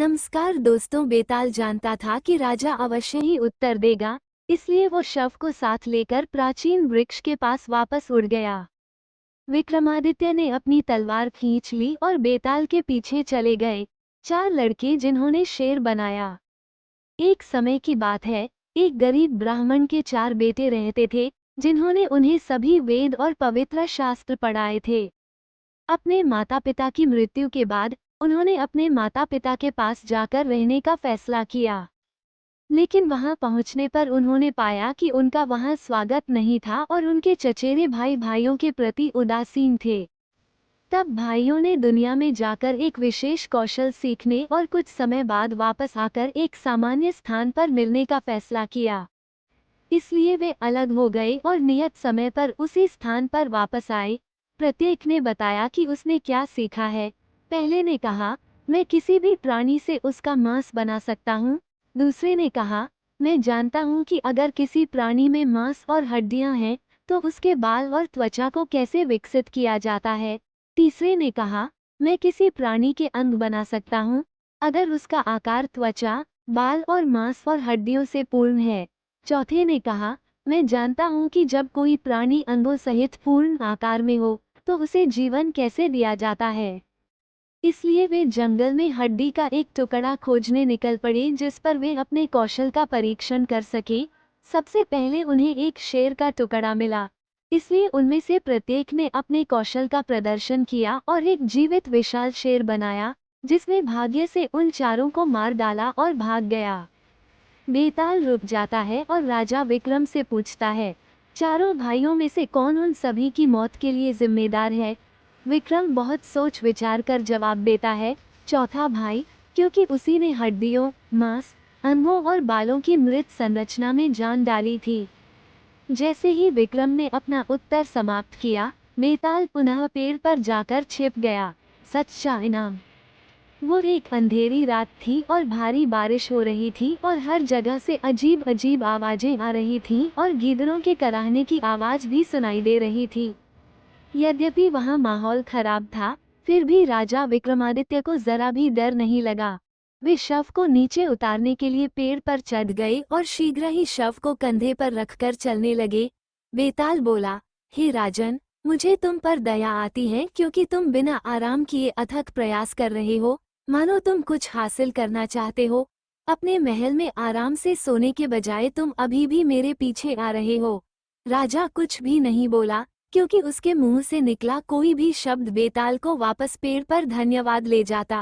नमस्कार दोस्तों। बेताल जानता था कि राजा अवश्य ही उत्तर देगा, इसलिए वो शव को साथ लेकर प्राचीन वृक्ष के पास वापस उड़ गया। विक्रमादित्य ने अपनी तलवार खींच ली और बेताल के पीछे चले गए। 4 लड़के जिन्होंने शेर बनाया। एक समय की बात है, एक गरीब ब्राह्मण के 4 बेटे रहते थे, जिन्होंने उन्हें सभी वेद और पवित्र शास्त्र पढ़ाए थे। अपने माता पिता की मृत्यु के बाद उन्होंने अपने माता पिता के पास जाकर रहने का फैसला किया, लेकिन वहां पहुंचने पर उन्होंने पाया कि उनका वहां स्वागत नहीं था और उनके चचेरे भाई भाइयों के प्रति उदासीन थे। तब भाइयों ने दुनिया में जाकर एक विशेष कौशल सीखने और कुछ समय बाद वापस आकर एक सामान्य स्थान पर मिलने का फैसला किया। इसलिए वे अलग हो गए और नियत समय पर उसी स्थान पर वापस आए। प्रत्येक ने बताया कि उसने क्या सीखा है। पहले ने कहा, मैं किसी भी प्राणी से उसका मांस बना सकता हूँ। दूसरे ने कहा, मैं जानता हूँ कि अगर किसी प्राणी में मांस और हड्डियाँ हैं तो उसके बाल और त्वचा को कैसे विकसित किया जाता है। तीसरे ने कहा, मैं किसी प्राणी के अंग बना सकता हूँ अगर उसका आकार त्वचा, बाल और मांस और हड्डियों से पूर्ण है। चौथे ने कहा, मैं जानता हूँ कि जब कोई प्राणी अंगों सहित पूर्ण आकार में हो तो उसे जीवन कैसे दिया जाता है। इसलिए वे जंगल में हड्डी का एक टुकड़ा खोजने निकल पड़े जिस पर वे अपने कौशल का परीक्षण कर सके। सबसे पहले उन्हें एक शेर का टुकड़ा मिला, इसलिए उनमें से प्रत्येक ने अपने कौशल का प्रदर्शन किया और एक जीवित विशाल शेर बनाया, जिसने भाग्य से उन चारों को मार डाला और भाग गया। बेताल रुक जाता है और राजा विक्रम से पूछता है, चारों भाइयों में से कौन उन सभी की मौत के लिए जिम्मेदार है। विक्रम बहुत सोच विचार कर जवाब देता है, चौथा भाई, क्योंकि उसी ने हड्डियों, मांस, अंगों और बालों की मृत संरचना में जान डाली थी। जैसे ही विक्रम ने अपना उत्तर समाप्त किया, बेताल पुनः पेड़ पर जाकर छिप गया। सच्चा इनाम। वो एक अंधेरी रात थी और भारी बारिश हो रही थी और हर जगह से अजीब अजीब आवाजें आ रही थीं और गीदड़ों के कराहने की आवाज भी सुनाई दे रही थी। यद्यपि वहां माहौल खराब था, फिर भी राजा विक्रमादित्य को जरा भी डर नहीं लगा। वे शव को नीचे उतारने के लिए पेड़ पर चढ़ गए और शीघ्र ही शव को कंधे पर रखकर चलने लगे। बेताल बोला, हे राजन, मुझे तुम पर दया आती है क्योंकि तुम बिना आराम किए अथक प्रयास कर रहे हो, मानो तुम कुछ हासिल करना चाहते हो। अपने महल में आराम से सोने के बजाय तुम अभी भी मेरे पीछे आ रहे हो। राजा कुछ भी नहीं बोला, क्योंकि उसके मुंह से निकला कोई भी शब्द बेताल को वापस पेड़ पर धन्यवाद ले जाता।